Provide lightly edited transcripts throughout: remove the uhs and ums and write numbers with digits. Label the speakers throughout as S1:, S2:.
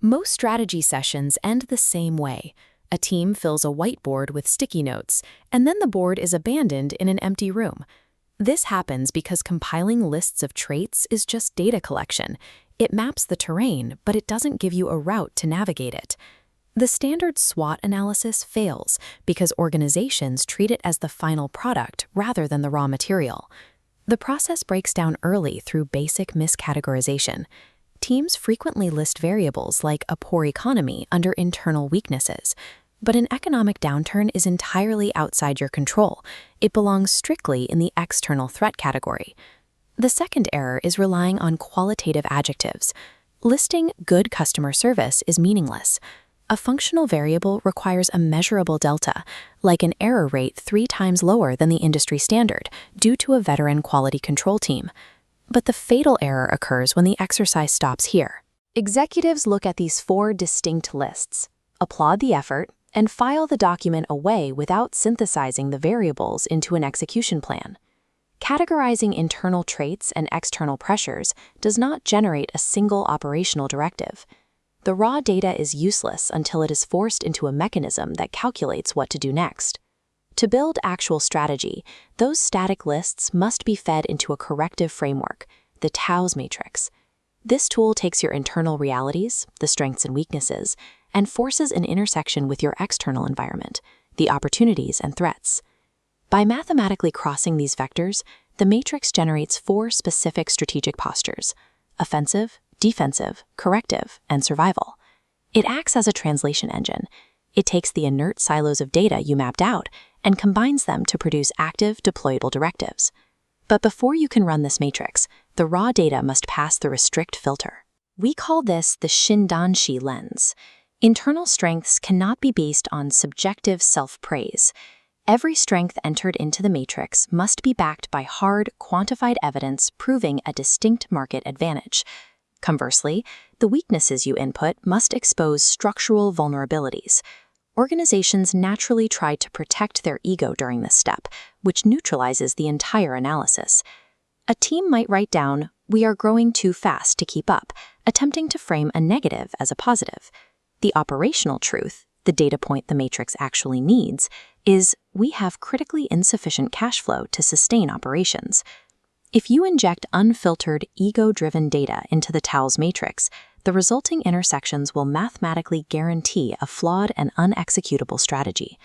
S1: Most strategy sessions end the same way. A team fills a whiteboard with sticky notes, and then the board is abandoned in an empty room. This happens because compiling lists of traits is just data collection. It maps the terrain, but it doesn't give you a route to navigate it. The standard SWOT analysis fails because organizations treat it as the final product rather than the raw material. The process breaks down early through basic miscategorization. Teams frequently list variables like a poor economy under internal weaknesses, but an economic downturn is entirely outside your control. It belongs strictly in the external threat category. The second error is relying on qualitative adjectives. Listing good customer service is meaningless. A functional variable requires a measurable delta, like an error rate 3 times lower than the industry standard, due to a veteran quality control team. But the fatal error occurs when the exercise stops here. Executives look at these 4 distinct lists, applaud the effort, and file the document away without synthesizing the variables into an execution plan. Categorizing internal traits and external pressures does not generate a single operational directive. The raw data is useless until it is forced into a mechanism that calculates what to do next. To build actual strategy, those static lists must be fed into a corrective framework, the TOWS matrix. This tool takes your internal realities, the strengths and weaknesses, and forces an intersection with your external environment, the opportunities and threats. By mathematically crossing these vectors, the matrix generates 4 specific strategic postures: offensive, defensive, corrective, and survival. It acts as a translation engine. It takes the inert silos of data you mapped out and combines them to produce active, deployable directives. But before you can run this matrix, the raw data must pass the restrict filter. We call this the Shindanshi lens. Internal strengths cannot be based on subjective self-praise. Every strength entered into the matrix must be backed by hard, quantified evidence proving a distinct market advantage. Conversely, the weaknesses you input must expose structural vulnerabilities. Organizations naturally try to protect their ego during this step, which neutralizes the entire analysis. A team might write down, "We are growing too fast to keep up," attempting to frame a negative as a positive. The operational truth, the data point the matrix actually needs, is we have critically insufficient cash flow to sustain operations. If you inject unfiltered, ego-driven data into the TOWS matrix, the resulting intersections will mathematically guarantee a flawed and unexecutable strategy.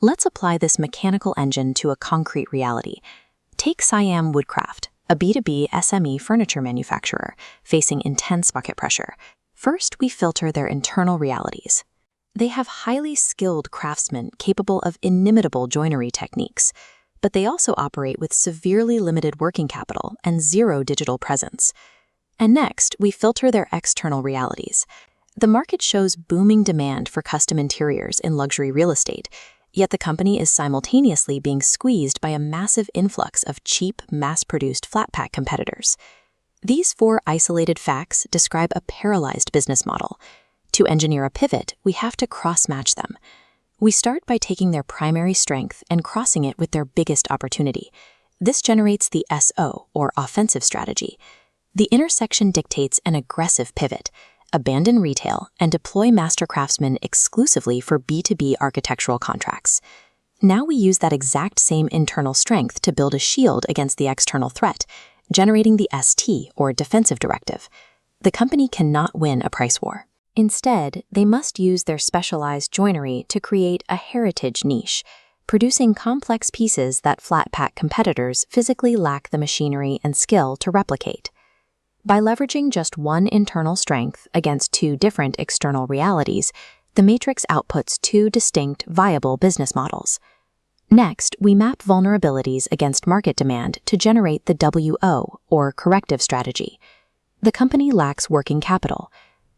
S1: Let's apply this mechanical engine to a concrete reality. Take Siam Woodcraft, a B2B SME furniture manufacturer facing intense market pressure. First, we filter their internal realities. They have highly skilled craftsmen capable of inimitable joinery techniques, but they also operate with severely limited working capital and 0 digital presence. And next, we filter their external realities. The market shows booming demand for custom interiors in luxury real estate, yet the company is simultaneously being squeezed by a massive influx of cheap, mass-produced flat-pack competitors. These 4 isolated facts describe a paralyzed business model. To engineer a pivot, we have to cross-match them. We start by taking their primary strength and crossing it with their biggest opportunity. This generates the SO, or offensive strategy. The intersection dictates an aggressive pivot: abandon retail and deploy master craftsmen exclusively for B2B architectural contracts. Now we use that exact same internal strength to build a shield against the external threat, generating the ST, or defensive directive. The company cannot win a price war. Instead, they must use their specialized joinery to create a heritage niche, producing complex pieces that flat-pack competitors physically lack the machinery and skill to replicate. By leveraging just one internal strength against 2 different external realities, the matrix outputs 2 distinct, viable business models. Next, we map vulnerabilities against market demand to generate the WO, or corrective strategy. The company lacks working capital.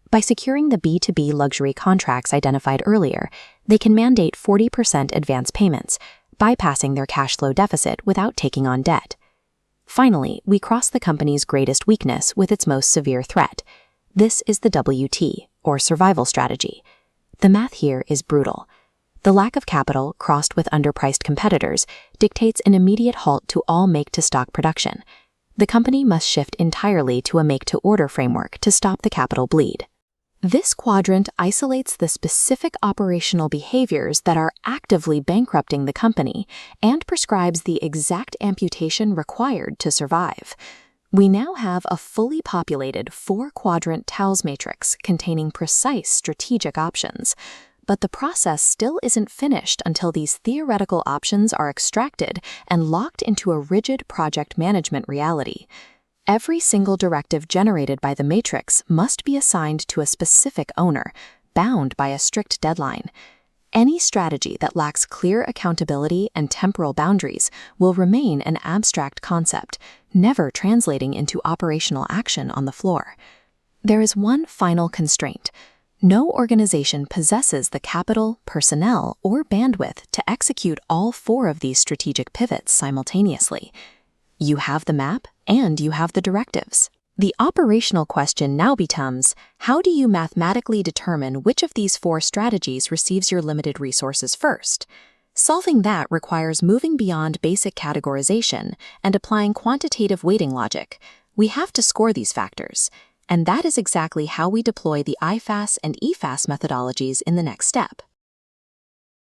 S1: By securing the B2B luxury contracts identified earlier, they can mandate 40% advance payments, bypassing their cash flow deficit without taking on debt. Finally, we cross the company's greatest weakness with its most severe threat. This is the WT, or survival strategy. The math here is brutal. The lack of capital, crossed with underpriced competitors, dictates an immediate halt to all make-to-stock production. The company must shift entirely to a make-to-order framework to stop the capital bleed. This quadrant isolates the specific operational behaviors that are actively bankrupting the company and prescribes the exact amputation required to survive. We now have a fully populated 4-quadrant TOWS matrix containing precise strategic options. But the process still isn't finished until these theoretical options are extracted and locked into a rigid project management reality. Every single directive generated by the matrix must be assigned to a specific owner, bound by a strict deadline. Any strategy that lacks clear accountability and temporal boundaries will remain an abstract concept, never translating into operational action on the floor. There is one final constraint. No organization possesses the capital, personnel, or bandwidth to execute all 4 of these strategic pivots simultaneously. You have the map, and you have the directives. The operational question now becomes, how do you mathematically determine which of these 4 strategies receives your limited resources first? Solving that requires moving beyond basic categorization and applying quantitative weighting logic. We have to score these factors, and that is exactly how we deploy the IFAS and EFAS methodologies in the next step.